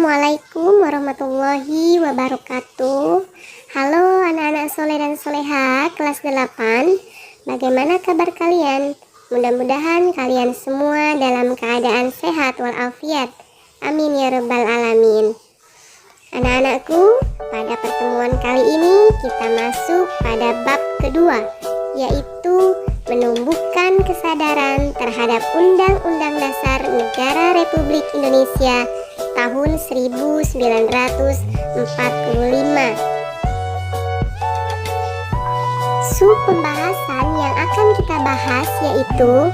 Assalamualaikum warahmatullahi wabarakatuh. Halo anak-anak soleh dan soleha kelas 8. Bagaimana kabar kalian? Mudah-mudahan kalian semua dalam keadaan sehat walafiat. Amin ya rabbal alamin. Anak-anakku, pada pertemuan kali ini kita masuk pada bab kedua, yaitu menumbuhkan kesadaran terhadap Undang-Undang Dasar Negara Republik Indonesia tahun 1945. Pembahasan yang akan kita bahas yaitu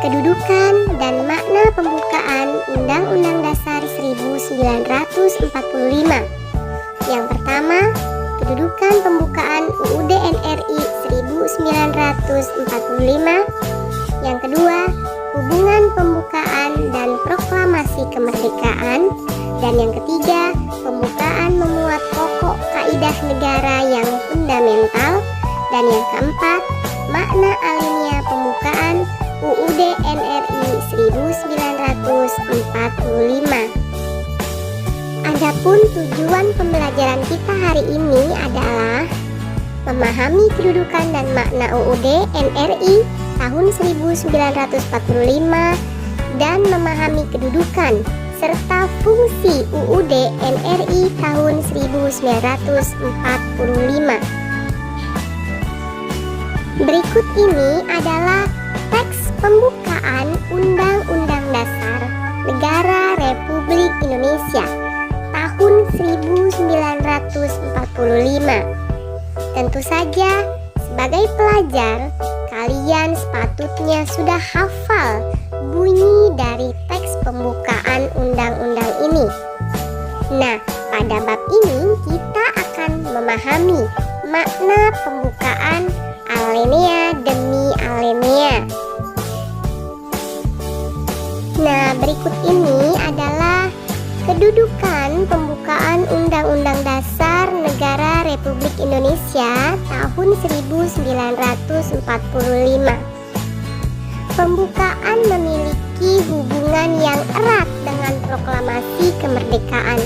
kedudukan dan makna pembukaan Undang-Undang Dasar 1945. Yang pertama, kedudukan pembukaan UUD NRI 1945. Yang kedua, hubungan pembukaan dan proklamasi kemerdekaan. Dan yang ketiga, pembukaan memuat pokok kaidah negara yang fundamental. Dan yang keempat, makna alinea pembukaan UUD NRI 1945. Adapun tujuan pembelajaran kita hari ini adalah memahami kedudukan dan makna UUD NRI tahun 1945 dan memahami kedudukan serta fungsi UUD NRI tahun 1945. Berikut ini adalah teks pembukaan Undang-Undang Dasar Negara Republik Indonesia tahun 1945. Tentu saja sebagai pelajar kalian sepatutnya sudah hafal bunyi dari teks pembukaan undang-undang ini. Nah, pada bab ini kita akan memahami makna pembukaan alinea demi alinea. Nah, berikut ini adalah kedudukan pembukaan Undang-Undang Dasar Negara Republik Indonesia tahun 1945. Pembukaan memiliki hubungan yang erat dengan proklamasi kemerdekaan.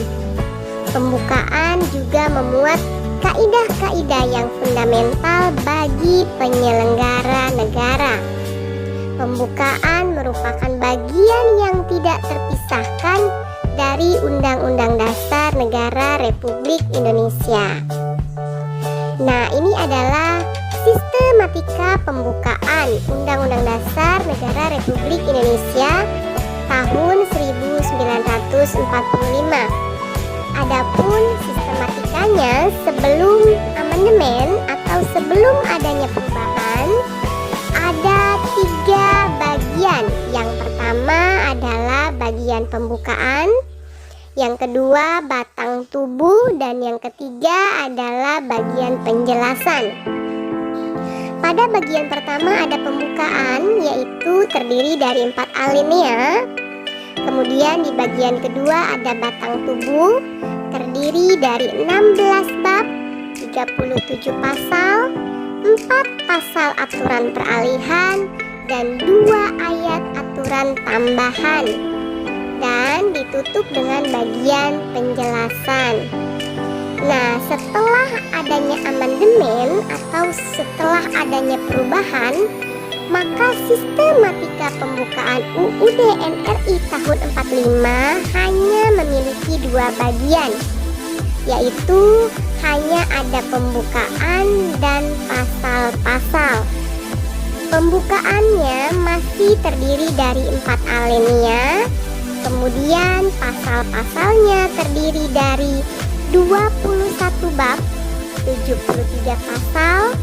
Pembukaan juga memuat kaidah-kaidah yang fundamental bagi penyelenggara negara. Pembukaan merupakan bagian yang tidak terpisahkan dari Undang-Undang Dasar Negara Republik Indonesia. Nah, ini adalah sistematika pembukaan Undang-Undang Dasar Negara Republik Indonesia tahun 1945. Adapun sistematikanya sebelum amandemen atau sebelum adanya perubahan ada 3 bagian. Yang pertama adalah bagian pembukaan, yang kedua batang tubuh, dan yang ketiga adalah bagian penjelasan. Pada bagian pertama ada pembukaan, yaitu terdiri dari 4 alinea. Kemudian di bagian kedua ada batang tubuh, terdiri dari 16 bab, 37 pasal, 4 pasal aturan peralihan, dan 2 ayat aturan tambahan. Dan ditutup dengan bagian penjelasan. Nah, setelah adanya amandemen atau setelah adanya perubahan, maka sistematika pembukaan UUD NRI tahun 45 hanya memiliki 2 bagian, yaitu hanya ada pembukaan dan pasal-pasal. Pembukaannya masih terdiri dari 4 alinea, kemudian pasal-pasalnya terdiri dari 21 bab, 73 pasal,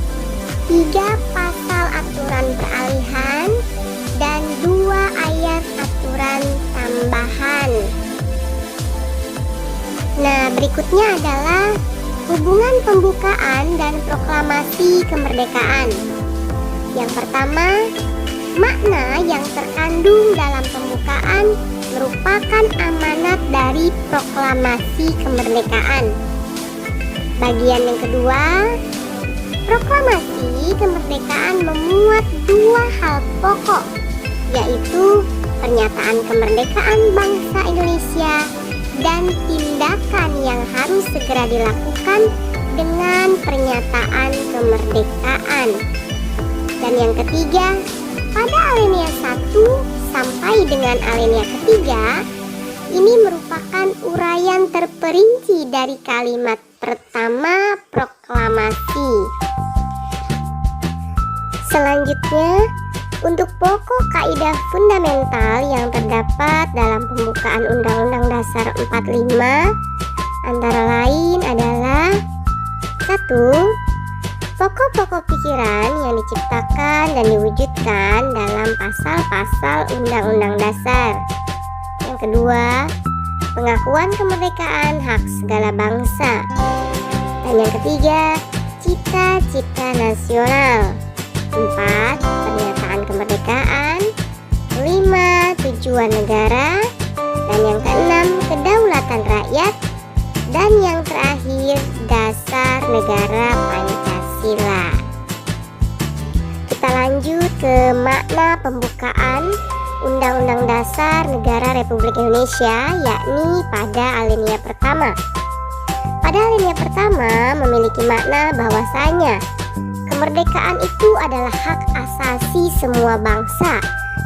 3 pasal aturan peralihan, dan 2 ayat aturan tambahan. Nah, berikutnya adalah hubungan pembukaan dan proklamasi kemerdekaan. Yang pertama, makna yang terkandung dalam pembukaan merupakan amanat dari proklamasi kemerdekaan. Bagian yang kedua, proklamasi kemerdekaan memuat 2 hal pokok, yaitu pernyataan kemerdekaan bangsa Indonesia dan tindakan yang harus segera dilakukan dengan pernyataan kemerdekaan. Dan yang ketiga, pada alinea 1 sampai dengan alinea ketiga, ini merupakan uraian terperinci dari kalimat pertama proklamasi. Selanjutnya, untuk pokok kaidah fundamental yang terdapat dalam pembukaan Undang-Undang Dasar 45 antara lain adalah 1. Pokok-pokok pikiran yang diciptakan dan diwujudkan dalam pasal-pasal Undang-Undang Dasar. Yang kedua, pengakuan kemerdekaan hak segala bangsa. Dan yang ketiga, cita-cita nasional. 4. Pernyataan kemerdekaan. 5. Tujuan negara. Dan yang keenam, kedaulatan rakyat. Dan yang terakhir, dasar negara Pancasila. Kita lanjut ke makna pembukaan Undang-Undang Dasar Negara Republik Indonesia, yakni pada alinea pertama. Pada alinea pertama memiliki makna bahwasanya kemerdekaan itu adalah hak asasi semua bangsa,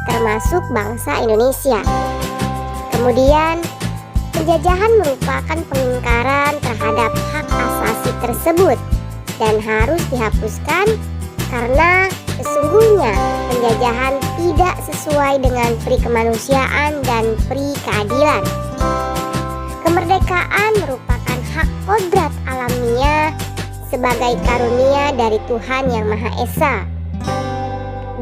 termasuk bangsa Indonesia. Kemudian, penjajahan merupakan pengingkaran terhadap hak asasi tersebut dan harus dihapuskan karena sesungguhnya penjajahan tidak sesuai dengan pri kemanusiaan dan pri keadilan. Kemerdekaan merupakan hak kodrat alamiah sebagai karunia dari Tuhan Yang Maha Esa.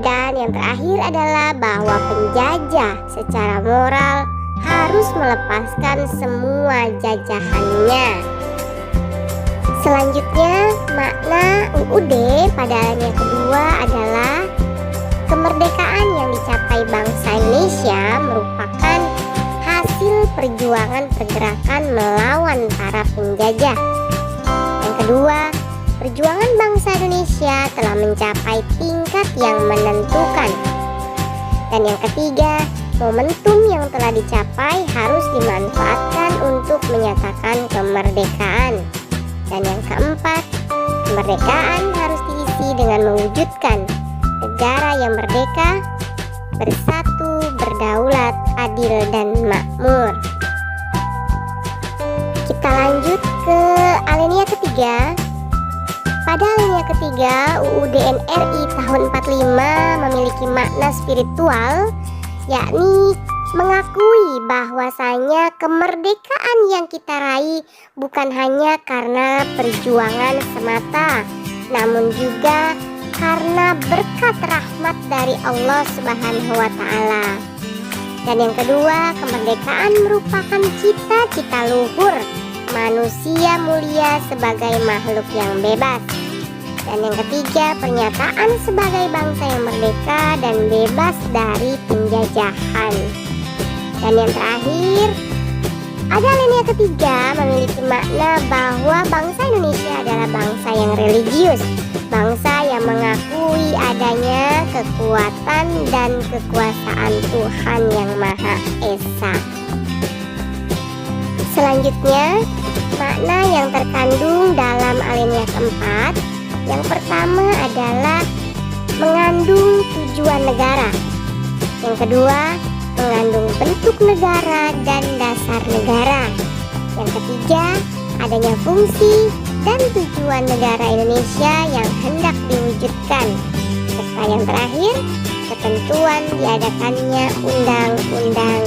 Dan yang terakhir adalah bahwa penjajah secara moral harus melepaskan semua jajahannya. Selanjutnya, makna UUD pada alinea kedua adalah kemerdekaan yang dicapai bangsa Indonesia merupakan hasil perjuangan pergerakan melawan para penjajah. Yang kedua, perjuangan bangsa Indonesia telah mencapai tingkat yang menentukan. Dan yang ketiga, momentum yang telah dicapai harus dimanfaatkan untuk menyatakan kemerdekaan. Dan yang keempat, kemerdekaan harus diisi dengan mewujudkan negara yang merdeka, bersatu, berdaulat, adil, dan makmur. Kita lanjut ke alinea ketiga. Pada alinea ketiga, UUD NRI tahun 45 memiliki makna spiritual, yakni mengakui bahwasanya kemerdekaan yang kita raih bukan hanya karena perjuangan semata, namun juga karena berkat rahmat dari Allah Subhanahu wa Ta'ala. Dan yang kedua, kemerdekaan merupakan cita-cita luhur manusia mulia sebagai makhluk yang bebas. Dan yang ketiga, pernyataan sebagai bangsa yang merdeka dan bebas dari penjajahan. Dan yang terakhir, ada alinea ketiga memiliki makna bahwa bangsa Indonesia adalah bangsa yang religius, bangsa yang mengakui adanya kekuatan dan kekuasaan Tuhan Yang Maha Esa. Selanjutnya, makna yang terkandung dalam alinea keempat, yang pertama adalah mengandung tujuan negara. Yang kedua, mengandung bentuk negara dan dasar negara. Yang ketiga, adanya fungsi dan tujuan negara Indonesia yang hendak diwujudkan. Serta yang terakhir, ketentuan diadakannya undang-undang